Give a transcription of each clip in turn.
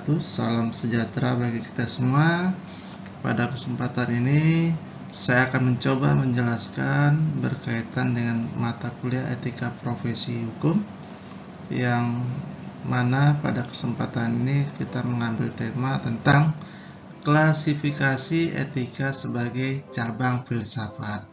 wabarakatuh. Salam sejahtera bagi kita semua. Pada kesempatan ini saya akan mencoba menjelaskan berkaitan dengan mata kuliah etika profesi hukum, yang mana pada kesempatan ini kita mengambil tema tentang klasifikasi etika sebagai cabang filsafat.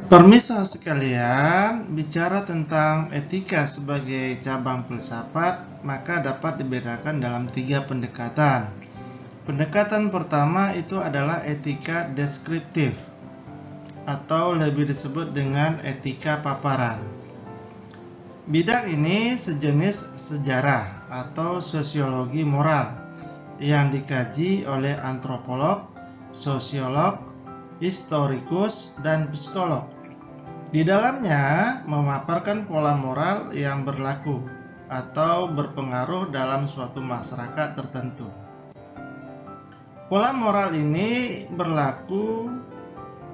Permisi sekalian, bicara tentang etika sebagai cabang filsafat, maka dapat dibedakan dalam 3 pendekatan. Pendekatan pertama itu adalah etika deskriptif, atau lebih disebut dengan etika paparan. Bidang ini sejenis sejarah atau sosiologi moral yang dikaji oleh antropolog, sosiolog, historikus, dan psikolog. Di dalamnya memaparkan pola moral yang berlaku atau berpengaruh dalam suatu masyarakat tertentu. Pola moral ini berlaku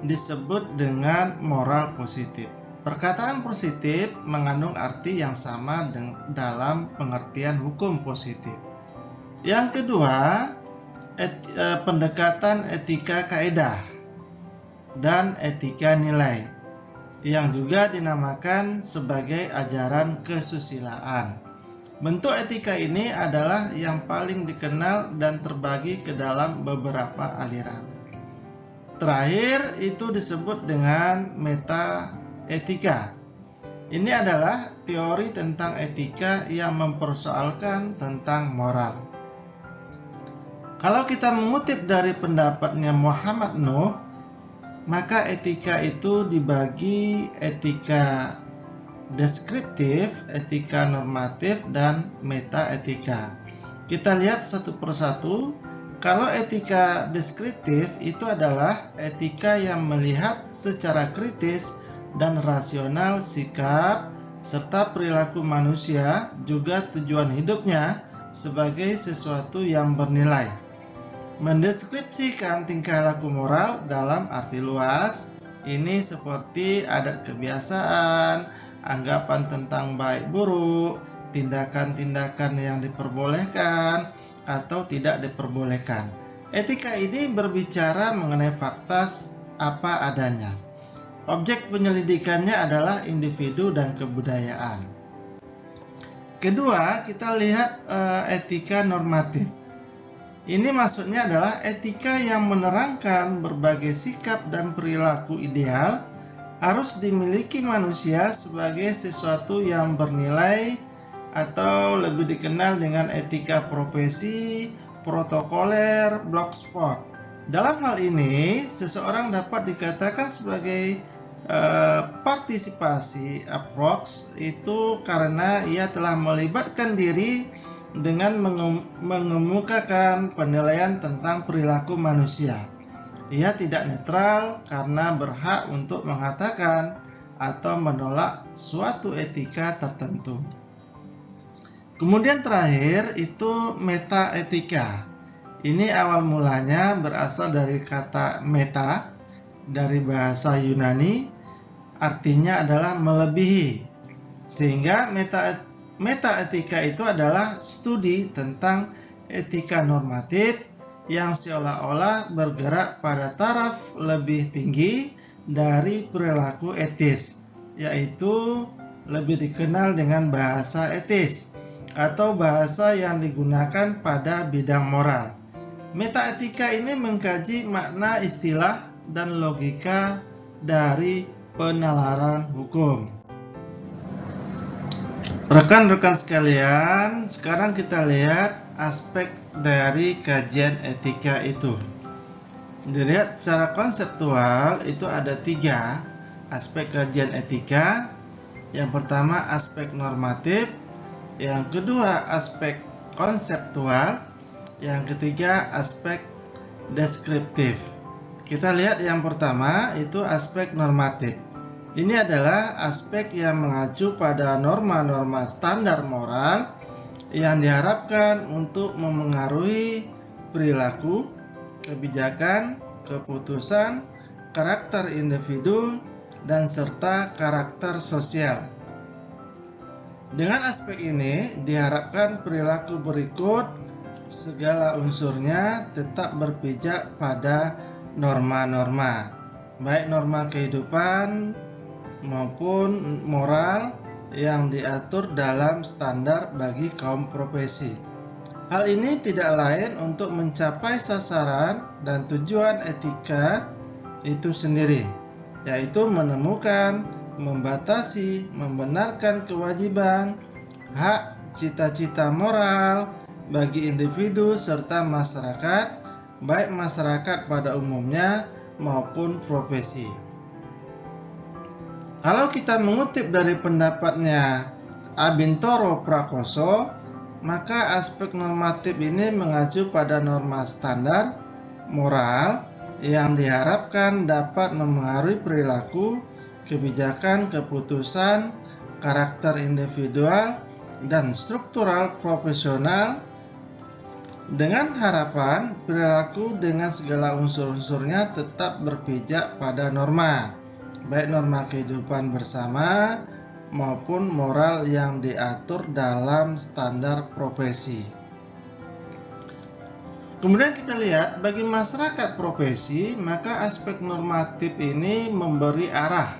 disebut dengan moral positif. Perkataan positif mengandung arti yang sama dalam pengertian hukum positif. Yang kedua, pendekatan etika kaedah dan etika nilai, yang juga dinamakan sebagai ajaran kesusilaan. Bentuk etika ini adalah yang paling dikenal dan terbagi ke dalam beberapa aliran. Terakhir itu disebut dengan metaetika. Ini adalah teori tentang etika yang mempersoalkan tentang moral. Kalau kita mengutip dari pendapatnya Muhammad Nuh, maka etika itu dibagi etika deskriptif, etika normatif, dan metaetika. Kita lihat satu persatu. Kalau etika deskriptif itu adalah etika yang melihat secara kritis dan rasional sikap serta perilaku manusia, juga tujuan hidupnya sebagai sesuatu yang bernilai. Mendeskripsikan tingkah laku moral dalam arti luas, ini seperti adat kebiasaan, anggapan tentang baik buruk, tindakan-tindakan yang diperbolehkan atau tidak diperbolehkan. Etika ini berbicara mengenai fakta apa adanya. Objek penyelidikannya adalah individu dan kebudayaan. Kedua, kita lihat etika normatif. Ini maksudnya adalah etika yang menerangkan berbagai sikap dan perilaku ideal harus dimiliki manusia sebagai sesuatu yang bernilai, atau lebih dikenal dengan etika profesi, protokoler, blogspot. Dalam hal ini, seseorang dapat dikatakan sebagai partisipasi approach itu karena ia telah melibatkan diri dengan mengemukakan penilaian tentang perilaku manusia. Ia tidak netral karena berhak untuk mengatakan atau menolak suatu etika tertentu. Kemudian terakhir itu metaetika. Ini awal mulanya berasal dari kata meta, dari bahasa Yunani, artinya adalah melebihi. Sehingga metaetika itu adalah studi tentang etika normatif yang seolah-olah bergerak pada taraf lebih tinggi dari perilaku etis, yaitu lebih dikenal dengan bahasa etis atau bahasa yang digunakan pada bidang moral. Metaetika ini mengkaji makna istilah dan logika dari penalaran hukum. Rekan-rekan sekalian, sekarang kita lihat aspek dari kajian etika itu. Dilihat secara konseptual itu ada 3 aspek kajian etika. Yang pertama aspek normatif, yang kedua aspek konseptual, yang ketiga aspek deskriptif. Kita lihat yang pertama itu aspek normatif. Ini adalah aspek yang mengacu pada norma-norma standar moral yang diharapkan untuk memengaruhi perilaku, kebijakan, keputusan, karakter individu, dan serta karakter sosial. Dengan aspek ini diharapkan perilaku berikut segala unsurnya tetap berpijak pada norma-norma, baik norma kehidupan maupun moral yang diatur dalam standar bagi kaum profesi. Hal ini tidak lain untuk mencapai sasaran dan tujuan etika itu sendiri, yaitu menemukan, membatasi, membenarkan kewajiban, hak, cita-cita moral bagi individu serta masyarakat, baik masyarakat pada umumnya maupun profesi. Kalau kita mengutip dari pendapatnya Abintoro Prakoso, maka aspek normatif ini mengacu pada norma standar moral yang diharapkan dapat memengaruhi perilaku, kebijakan, keputusan, karakter individual, dan struktural profesional dengan harapan perilaku dengan segala unsur-unsurnya tetap berpijak pada norma, baik norma kehidupan bersama maupun moral yang diatur dalam standar profesi. Kemudian kita lihat bagi masyarakat profesi, maka aspek normatif ini memberi arah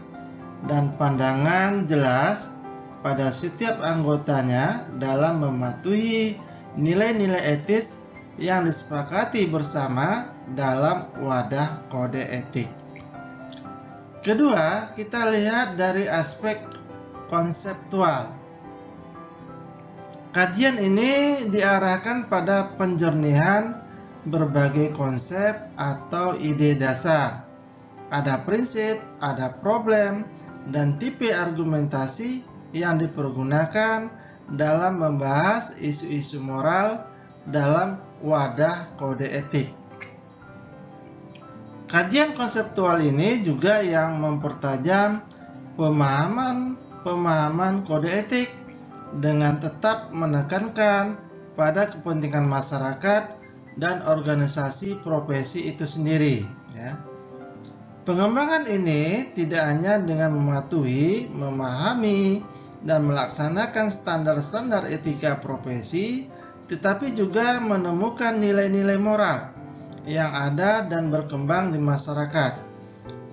dan pandangan jelas pada setiap anggotanya dalam mematuhi nilai-nilai etis yang disepakati bersama dalam wadah kode etik. Kedua, kita lihat dari aspek konseptual. Kajian ini diarahkan pada penjernihan berbagai konsep atau ide dasar. Ada prinsip, ada problem, dan tipe argumentasi yang dipergunakan dalam membahas isu-isu moral dalam wadah kode etik. Kajian konseptual ini juga yang mempertajam pemahaman kode etik dengan tetap menekankan pada kepentingan masyarakat dan organisasi profesi itu sendiri. Pengembangan ini tidak hanya dengan mematuhi, memahami, dan melaksanakan standar-standar etika profesi, tetapi juga menemukan nilai-nilai moral yang ada dan berkembang di masyarakat.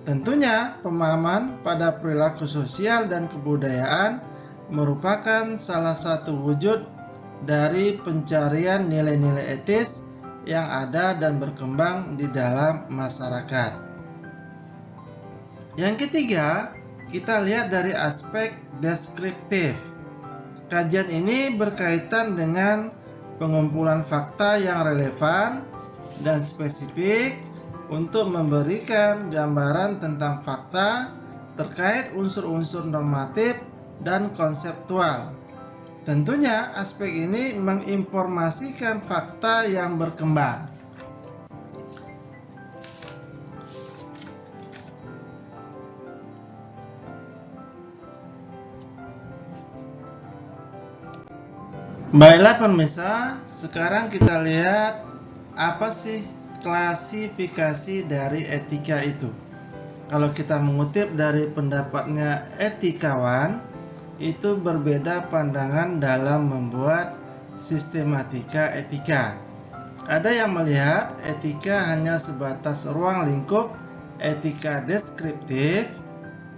Tentunya pemahaman pada perilaku sosial dan kebudayaan merupakan salah satu wujud dari pencarian nilai-nilai etis yang ada dan berkembang di dalam masyarakat. Yang ketiga, kita lihat dari aspek deskriptif. Kajian ini berkaitan dengan pengumpulan fakta yang relevan dan spesifik untuk memberikan gambaran tentang fakta terkait unsur-unsur normatif dan konseptual. Tentunya aspek ini menginformasikan fakta yang berkembang. Baiklah pemirsa, sekarang kita lihat apa sih klasifikasi dari etika itu. Kalau kita mengutip dari pendapatnya Etikawan, itu berbeda pandangan dalam membuat sistematika etika. Ada yang melihat etika hanya sebatas ruang lingkup etika deskriptif,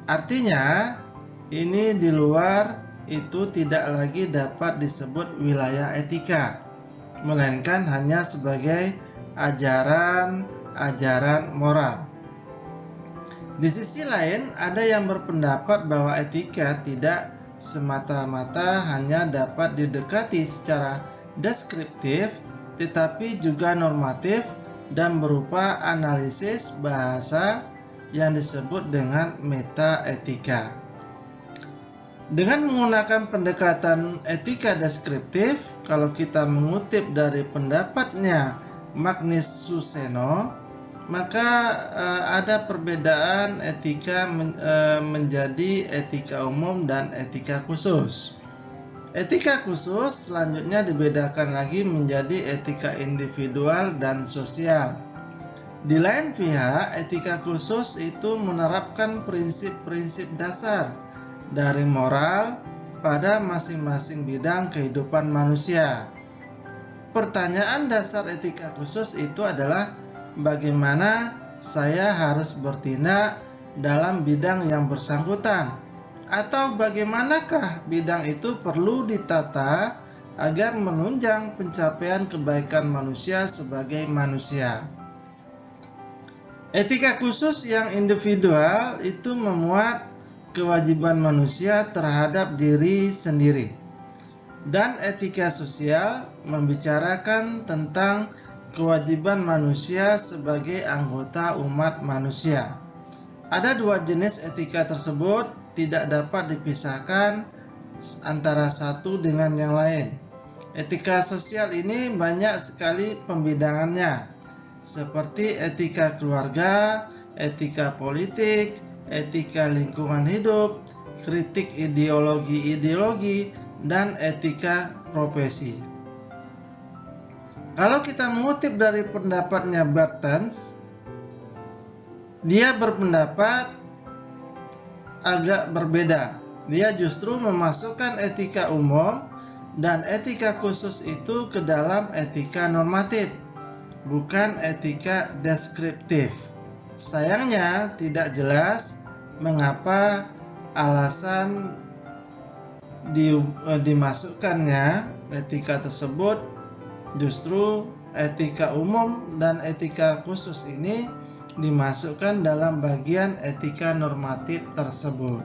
artinya ini di luar itu tidak lagi dapat disebut wilayah etika, melainkan hanya sebagai ajaran moral. Di sisi lain, ada yang berpendapat bahwa etika tidak semata-mata hanya dapat didekati secara deskriptif, tetapi juga normatif dan berupa analisis bahasa yang disebut dengan metaetika. Dengan menggunakan pendekatan etika deskriptif, kalau kita mengutip dari pendapatnya Magnus Suseno, maka ada perbedaan etika menjadi etika umum dan etika khusus. Etika khusus selanjutnya dibedakan lagi menjadi etika individual dan sosial. Di lain pihak, etika khusus itu menerapkan prinsip-prinsip dasar dari moral pada masing-masing bidang kehidupan manusia. Pertanyaan dasar etika khusus itu adalah bagaimana saya harus bertindak dalam bidang yang bersangkutan, atau bagaimanakah bidang itu perlu ditata agar menunjang pencapaian kebaikan manusia sebagai manusia. Etika khusus yang individual itu memuat kewajiban manusia terhadap diri sendiri, dan etika sosial membicarakan tentang kewajiban manusia sebagai anggota umat manusia. Ada dua jenis etika tersebut tidak dapat dipisahkan antara satu dengan yang lain. Etika sosial ini banyak sekali pembidangannya, seperti etika keluarga, etika politik, etika lingkungan hidup, kritik ideologi-ideologi, dan etika profesi. Kalau kita mengutip dari pendapatnya Bertens, dia berpendapat agak berbeda. Dia justru memasukkan etika umum dan etika khusus itu ke dalam etika normatif, bukan etika deskriptif. Sayangnya tidak jelas mengapa alasan dimasukkannya etika tersebut. Justru etika umum dan etika khusus ini dimasukkan dalam bagian etika normatif tersebut.